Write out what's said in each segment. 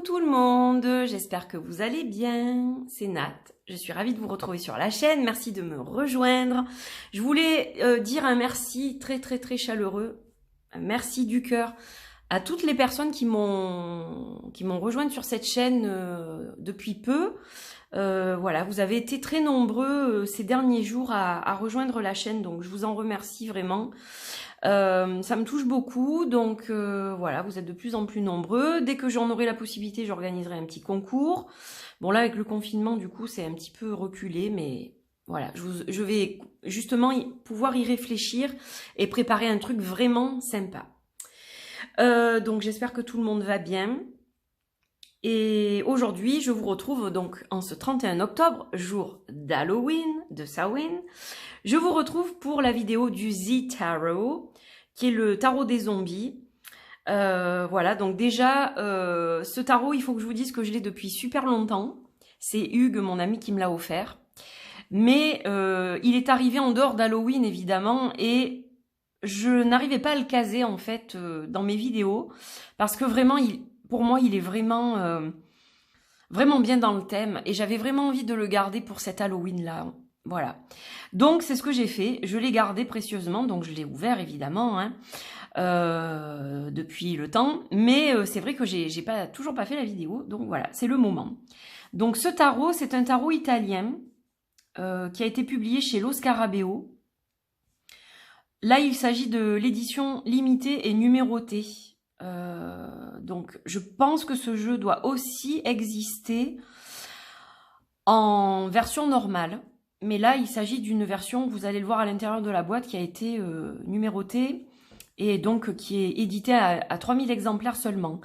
Coucou tout le monde, j'espère que vous allez bien, c'est Nat, je suis ravie de vous retrouver sur la chaîne, merci de me rejoindre. Je voulais dire un merci très chaleureux, un merci du cœur à toutes les personnes qui m'ont rejointe sur cette chaîne depuis peu. Voilà, vous avez été très nombreux ces derniers jours à rejoindre la chaîne, donc je vous en remercie vraiment. Ça me touche beaucoup, donc voilà, vous êtes de plus en plus nombreux. Dès que j'en aurai la possibilité, j'organiserai un petit concours. Bon là, avec le confinement, du coup, c'est un petit peu reculé, mais voilà, je vais justement pouvoir y réfléchir et préparer un truc vraiment sympa. Donc j'espère que tout le monde va bien. Et aujourd'hui, je vous retrouve donc en ce 31 octobre, jour d'Halloween, de Samhain. Je vous retrouve pour la vidéo du Z Tarot, qui est le tarot des zombies. Voilà, donc déjà, ce tarot, il faut que je vous dise que je l'ai depuis super longtemps. C'est Hugues, mon ami, qui me l'a offert. Mais il est arrivé en dehors d'Halloween, évidemment, et je n'arrivais pas à le caser, en fait, dans mes vidéos, parce que vraiment, pour moi, il est vraiment bien dans le thème, et j'avais vraiment envie de le garder pour cet Halloween-là. Voilà. Donc, c'est ce que j'ai fait. Je l'ai gardé précieusement, donc je l'ai ouvert, évidemment, hein, depuis le temps. Mais c'est vrai que j'ai toujours pas fait la vidéo, donc voilà, c'est le moment. Donc, ce tarot, c'est un tarot italien qui a été publié chez Lo Scarabeo. Là, il s'agit de l'édition limitée et numérotée. Donc, je pense que ce jeu doit aussi exister en version normale. Mais là, il s'agit d'une version, vous allez le voir à l'intérieur de la boîte, qui a été numérotée et donc qui est éditée à 3000 exemplaires seulement.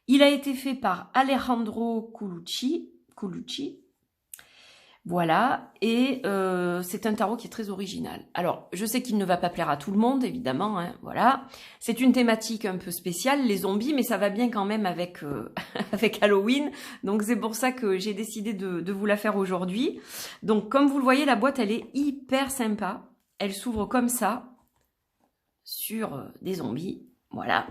Il a été fait par Alejandro Colucci. Voilà, et c'est un tarot qui est très original. Alors, je sais qu'il ne va pas plaire à tout le monde, évidemment, hein, voilà. C'est une thématique un peu spéciale, les zombies, mais ça va bien quand même avec, avec Halloween. Donc, c'est pour ça que j'ai décidé de vous la faire aujourd'hui. Donc, comme vous le voyez, la boîte, elle est hyper sympa. Elle s'ouvre comme ça, sur des zombies, voilà.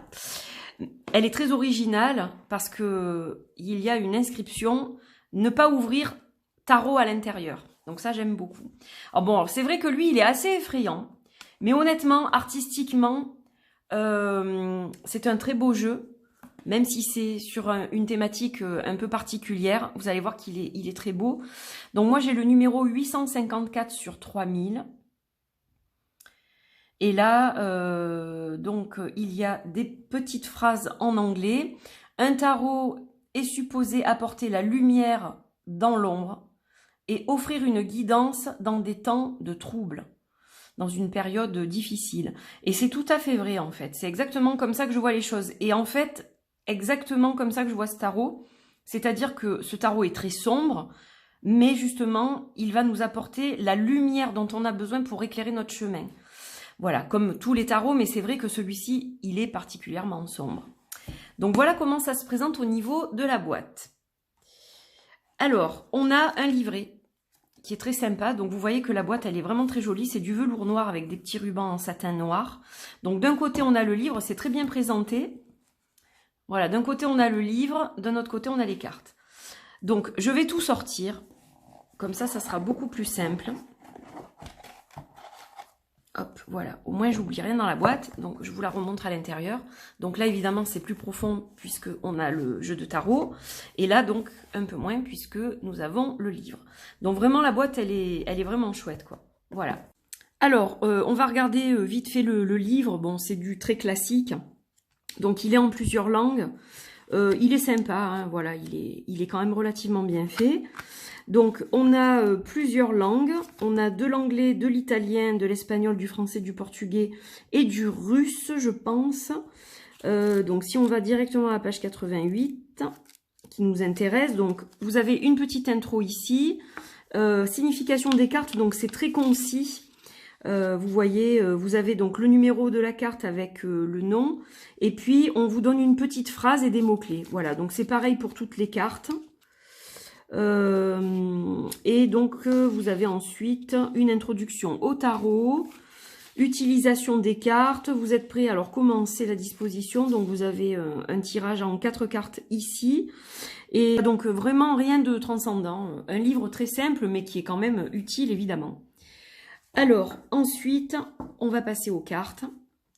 Elle est très originale, parce que il y a une inscription, ne pas ouvrir tarot à l'intérieur. Donc ça, j'aime beaucoup. Alors bon, c'est vrai que lui, il est assez effrayant. Mais honnêtement, artistiquement, c'est un très beau jeu. Même si c'est sur une thématique un peu particulière. Vous allez voir qu'il est très beau. Donc moi, j'ai le numéro 854 sur 3000. Et là, donc, il y a des petites phrases en anglais. Un tarot est supposé apporter la lumière dans l'ombre et offrir une guidance dans des temps de trouble, dans une période difficile. Et c'est tout à fait vrai, en fait. C'est exactement comme ça que je vois les choses. Et en fait, exactement comme ça que je vois ce tarot. C'est-à-dire que ce tarot est très sombre, mais justement, il va nous apporter la lumière dont on a besoin pour éclairer notre chemin. Voilà, comme tous les tarots, mais c'est vrai que celui-ci, il est particulièrement sombre. Donc voilà comment ça se présente au niveau de la boîte. Alors, on a un livret qui est très sympa. Donc, vous voyez que la boîte, elle est vraiment très jolie. C'est du velours noir avec des petits rubans en satin noir. Donc, d'un côté, on a le livre. C'est très bien présenté. Voilà, d'un côté, on a le livre. D'un autre côté, on a les cartes. Donc, je vais tout sortir. Comme ça sera beaucoup plus simple. Hop, voilà. Au moins, j'oublie rien dans la boîte. Donc, je vous la remontre à l'intérieur. Donc là, évidemment, c'est plus profond puisqu'on a le jeu de tarot. Et là, donc, un peu moins puisque nous avons le livre. Donc, vraiment, la boîte, elle est vraiment chouette, quoi. Voilà. Alors, on va regarder vite fait le livre. Bon, c'est du très classique. Donc, il est en plusieurs langues. Il est sympa, hein, voilà. Il est quand même relativement bien fait. Donc, on a plusieurs langues. On a de l'anglais, de l'italien, de l'espagnol, du français, du portugais et du russe, je pense. Donc, si on va directement à la page 88, qui nous intéresse. Donc, vous avez une petite intro ici. Signification des cartes, donc c'est très concis. Vous voyez, vous avez donc le numéro de la carte avec le nom. Et puis, on vous donne une petite phrase et des mots-clés. Voilà, donc c'est pareil pour toutes les cartes. Et donc, vous avez ensuite une introduction au tarot, Utilisation des cartes, vous êtes prêts? Alors commencez la disposition, donc vous avez un tirage en 4 cartes ici, et donc vraiment rien de transcendant, un livre très simple mais qui est quand même utile évidemment. Alors ensuite on va passer aux cartes,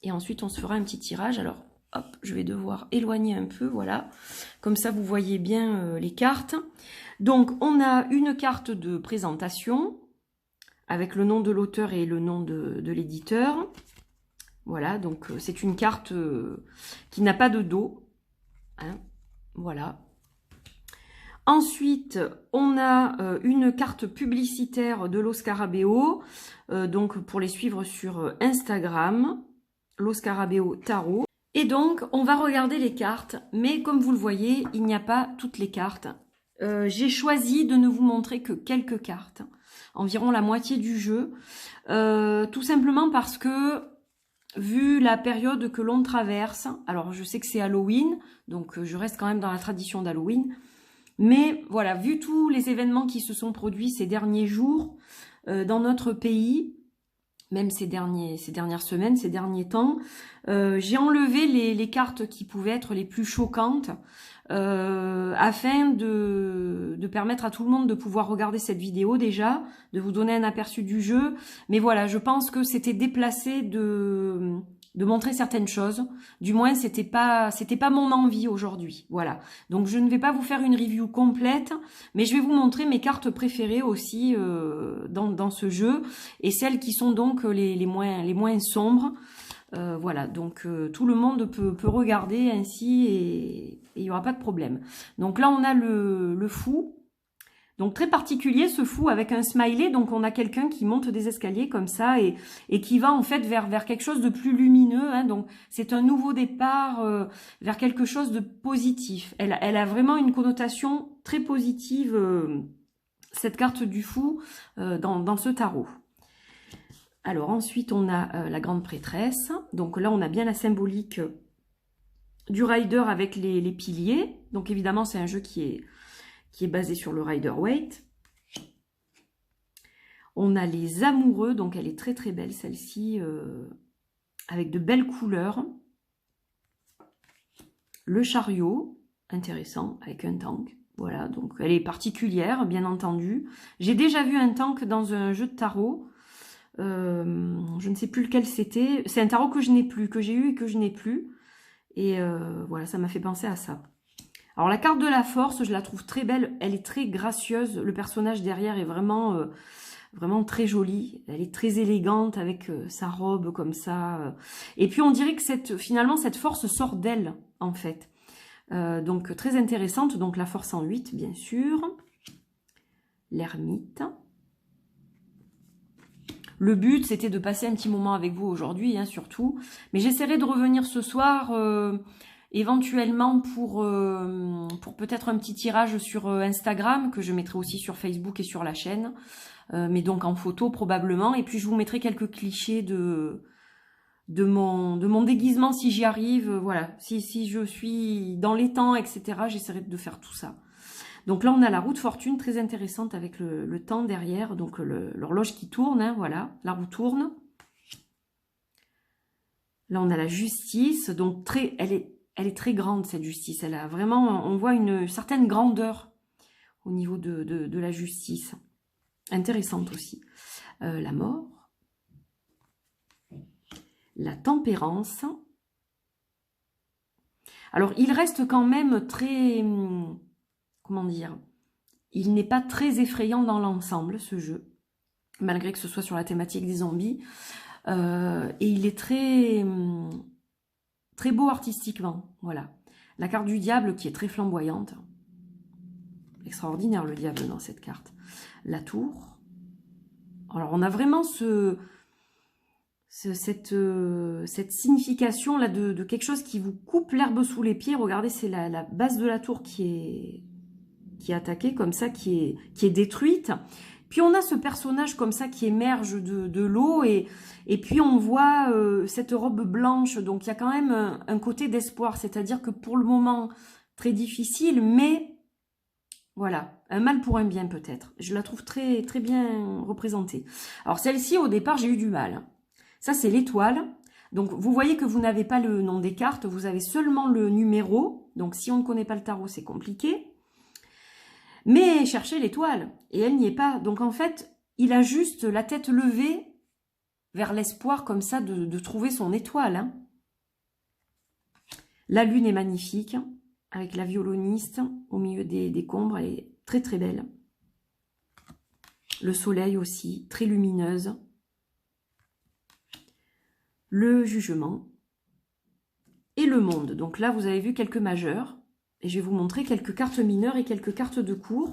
et ensuite on se fera un petit tirage. Alors hop, je vais devoir éloigner un peu, voilà, comme ça vous voyez bien les cartes. Donc on a une carte de présentation, avec le nom de l'auteur et le nom de l'éditeur. Voilà, donc c'est une carte qui n'a pas de dos. Hein, voilà. Ensuite, on a une carte publicitaire de Los Scarabeo, donc pour les suivre sur Instagram, Los Scarabeo Tarot. Et donc, on va regarder les cartes, mais comme vous le voyez, il n'y a pas toutes les cartes. J'ai choisi de ne vous montrer que quelques cartes, environ la moitié du jeu, tout simplement parce que, vu la période que l'on traverse, alors je sais que c'est Halloween, donc je reste quand même dans la tradition d'Halloween, mais voilà, vu tous les événements qui se sont produits ces derniers jours dans notre pays, même ces dernières semaines, ces derniers temps, j'ai enlevé les cartes qui pouvaient être les plus choquantes, afin de permettre à tout le monde de pouvoir regarder cette vidéo déjà, de vous donner un aperçu du jeu. Mais voilà, je pense que c'était déplacé de montrer certaines choses. Du moins, c'était pas mon envie aujourd'hui. Voilà. Donc, je ne vais pas vous faire une review complète, mais je vais vous montrer mes cartes préférées aussi dans ce jeu, et celles qui sont donc les moins sombres. Voilà, donc tout le monde peut regarder ainsi, et il n'y aura pas de problème. Donc là, on a le fou. Donc très particulier ce fou avec un smiley. Donc on a quelqu'un qui monte des escaliers comme ça et qui va en fait vers quelque chose de plus lumineux. Hein. Donc c'est un nouveau départ vers quelque chose de positif. Elle a vraiment une connotation très positive, cette carte du fou, dans ce tarot. Alors ensuite, on a la grande prêtresse. Donc là, on a bien la symbolique du rider avec les piliers. Donc évidemment, c'est un jeu qui est basé sur le Rider-Waite. On a les amoureux. Donc elle est très très belle celle-ci, avec de belles couleurs. Le chariot, intéressant, avec un tank. Voilà, donc elle est particulière, bien entendu. J'ai déjà vu un tank dans un jeu de tarot. Je ne sais plus lequel c'était. C'est un tarot que je n'ai plus, que j'ai eu et que je n'ai plus. Et voilà, ça m'a fait penser à ça. Alors la carte de la force, je la trouve très belle. Elle est très gracieuse. Le personnage derrière est vraiment, vraiment très joli. Elle est très élégante avec sa robe comme ça. Et puis on dirait que finalement cette force sort d'elle en fait. Donc très intéressante. Donc la force en 8 bien sûr. L'ermite. Le but, c'était de passer un petit moment avec vous aujourd'hui, hein, surtout. Mais j'essaierai de revenir ce soir, éventuellement pour peut-être un petit tirage sur Instagram, que je mettrai aussi sur Facebook et sur la chaîne. Mais donc en photo, probablement. Et puis, je vous mettrai quelques clichés de mon déguisement, si j'y arrive. Voilà, si je suis dans les temps, etc., j'essaierai de faire tout ça. Donc là, on a la roue de fortune, très intéressante avec le temps derrière, donc l'horloge qui tourne, hein, voilà, la roue tourne. Là, on a la justice, donc elle est très grande, cette justice. Elle a vraiment, on voit une certaine grandeur au niveau de la justice. Intéressante aussi. La mort. La tempérance. Alors, il reste quand même très... Comment dire, il n'est pas très effrayant dans l'ensemble, ce jeu, malgré que ce soit sur la thématique des zombies. Et il est très, très beau artistiquement, voilà. La carte du diable qui est très flamboyante. Extraordinaire le diable dans cette carte. La tour. Alors on a vraiment cette signification là de quelque chose qui vous coupe l'herbe sous les pieds. Regardez, c'est la base de la tour qui est attaquée comme ça, qui est détruite. Puis on a ce personnage comme ça qui émerge de l'eau et puis on voit cette robe blanche. Donc il y a quand même un côté d'espoir, c'est-à-dire que pour le moment, très difficile, mais voilà, un mal pour un bien peut-être. Je la trouve très, très bien représentée. Alors celle-ci, au départ, j'ai eu du mal. Ça, c'est l'étoile. Donc, vous voyez que vous n'avez pas le nom des cartes, vous avez seulement le numéro. Donc, si on ne connaît pas le tarot, c'est compliqué. Mais cherchez l'étoile, et elle n'y est pas. Donc, en fait, il a juste la tête levée vers l'espoir, comme ça, de trouver son étoile. Hein. La lune est magnifique, avec la violoniste au milieu des combres. Elle est très, très belle. Le soleil aussi, très lumineuse. Le jugement et le monde. Donc là, vous avez vu quelques majeurs. Et je vais vous montrer quelques cartes mineures et quelques cartes de cours.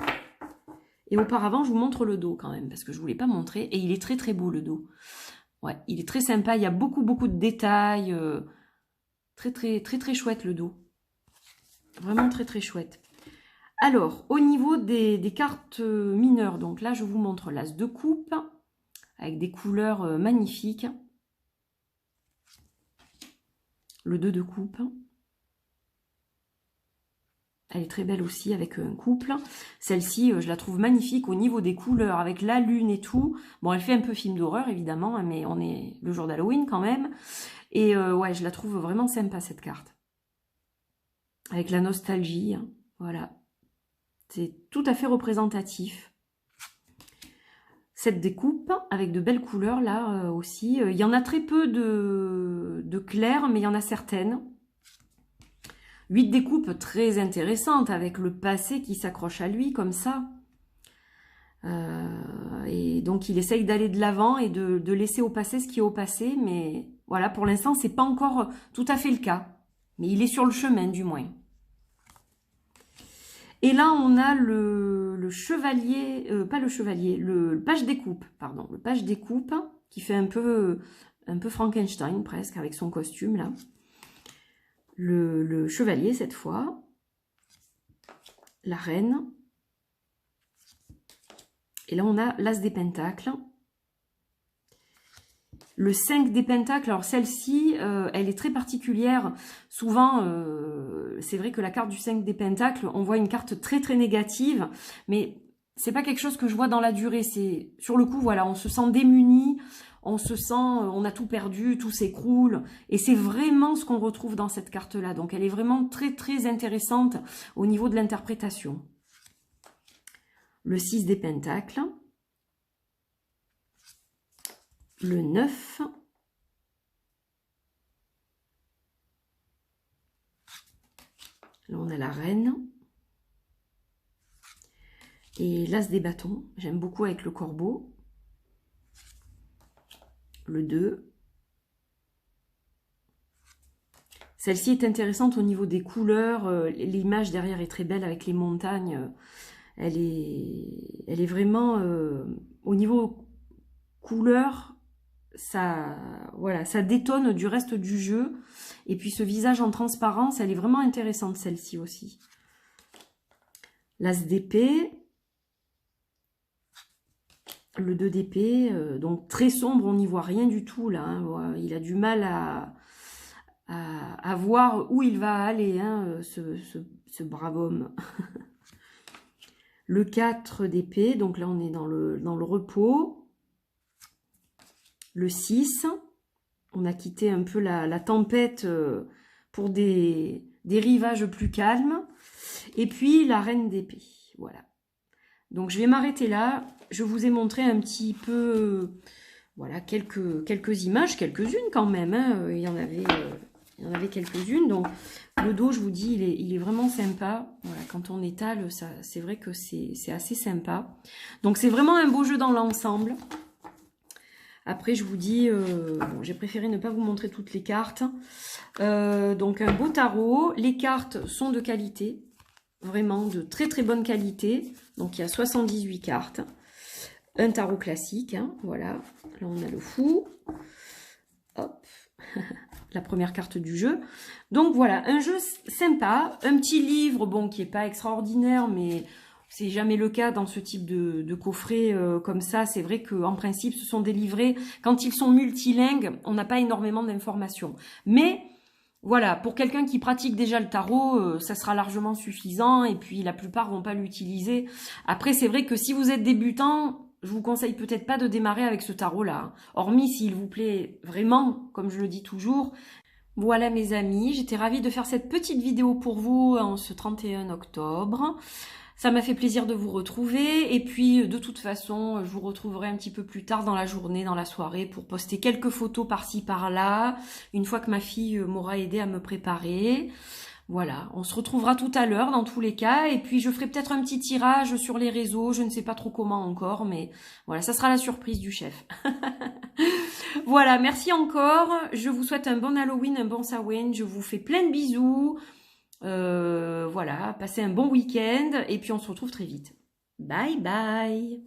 Et auparavant, je vous montre le dos quand même, parce que je ne vous l'ai pas montré. Et il est très très beau, le dos. Ouais, il est très sympa. Il y a beaucoup beaucoup de détails. Très très très très chouette, le dos. Vraiment très très chouette. Alors, au niveau des cartes mineures, donc là, je vous montre l'as de coupe, avec des couleurs magnifiques. Le 2 de coupe. Elle est très belle aussi avec un couple. Celle-ci, je la trouve magnifique au niveau des couleurs, avec la lune et tout. Bon, elle fait un peu film d'horreur, évidemment, hein, mais on est le jour d'Halloween quand même. Et ouais, je la trouve vraiment sympa, cette carte. Avec la nostalgie, hein, voilà. C'est tout à fait représentatif. Cette découpe, avec de belles couleurs, là aussi. Il y en a très peu de clairs, mais il y en a certaines. 8 découpes très intéressantes, avec le passé qui s'accroche à lui, comme ça. Et donc, il essaye d'aller de l'avant et de laisser au passé ce qui est au passé. Mais voilà, pour l'instant, c'est pas encore tout à fait le cas. Mais il est sur le chemin, du moins. Et là, on a le chevalier, pas le chevalier, le page découpe, pardon. Le page découpe, qui fait un peu Frankenstein, presque, avec son costume, là. Le chevalier, cette fois. La reine. Et là, on a l'as des pentacles. Le 5 des pentacles, alors celle-ci, elle est très particulière. Souvent, c'est vrai que la carte du 5 des pentacles, on voit une carte très très négative, mais c'est pas quelque chose que je vois dans la durée. C'est sur le coup, voilà, on se sent démuni, on se sent, on a tout perdu, tout s'écroule, et c'est vraiment ce qu'on retrouve dans cette carte-là. Donc, elle est vraiment très très intéressante au niveau de l'interprétation. Le 6 des pentacles. Le 9. Là, on a la reine. Et l'as des bâtons. J'aime beaucoup avec le corbeau. Le 2. Celle-ci est intéressante au niveau des couleurs. L'image derrière est très belle avec les montagnes. Elle est vraiment au niveau couleur. Ça, voilà, ça détonne du reste du jeu. Et puis ce visage en transparence, elle est vraiment intéressante, celle-ci aussi. L'as d'épée. Le 2 d'épée. Donc très sombre, on n'y voit rien du tout là. Hein. Il a du mal à voir où il va aller, hein, ce brave homme. Le 4 d'épée. Donc là, on est dans le repos. Le 6, on a quitté un peu la tempête pour des rivages plus calmes. Et puis la reine d'épée, voilà. Donc je vais m'arrêter là. Je vous ai montré un petit peu, voilà, quelques images, quelques-unes quand même. Hein. Il y en avait quelques-unes. Donc le dos, je vous dis, il est vraiment sympa. Voilà, quand on étale, c'est vrai que c'est assez sympa. Donc c'est vraiment un beau jeu dans l'ensemble. Après, je vous dis, bon, j'ai préféré ne pas vous montrer toutes les cartes. Donc, un beau tarot. Les cartes sont de qualité, vraiment de très très bonne qualité. Donc, il y a 78 cartes. Un tarot classique, hein, voilà. Là, on a le fou. Hop, la première carte du jeu. Donc, voilà, un jeu sympa. Un petit livre, bon, qui n'est pas extraordinaire, mais... c'est jamais le cas dans ce type de coffret comme ça. C'est vrai qu'en principe, ce sont des livrets. Quand ils sont multilingues, on n'a pas énormément d'informations. Mais voilà, pour quelqu'un qui pratique déjà le tarot, ça sera largement suffisant. Et puis, la plupart vont pas l'utiliser. Après, c'est vrai que si vous êtes débutant, je vous conseille peut-être pas de démarrer avec ce tarot-là. Hormis s'il vous plaît vraiment, comme je le dis toujours. Voilà mes amis, j'étais ravie de faire cette petite vidéo pour vous en ce 31 octobre. Ça m'a fait plaisir de vous retrouver et puis de toute façon, je vous retrouverai un petit peu plus tard dans la journée, dans la soirée pour poster quelques photos par-ci par-là, une fois que ma fille m'aura aidé à me préparer. Voilà, on se retrouvera tout à l'heure dans tous les cas et puis je ferai peut-être un petit tirage sur les réseaux, je ne sais pas trop comment encore, mais voilà, ça sera la surprise du chef. Voilà, merci encore, je vous souhaite un bon Halloween, un bon Samhain, je vous fais plein de bisous. Voilà, passez un bon week-end et puis on se retrouve très vite. Bye bye.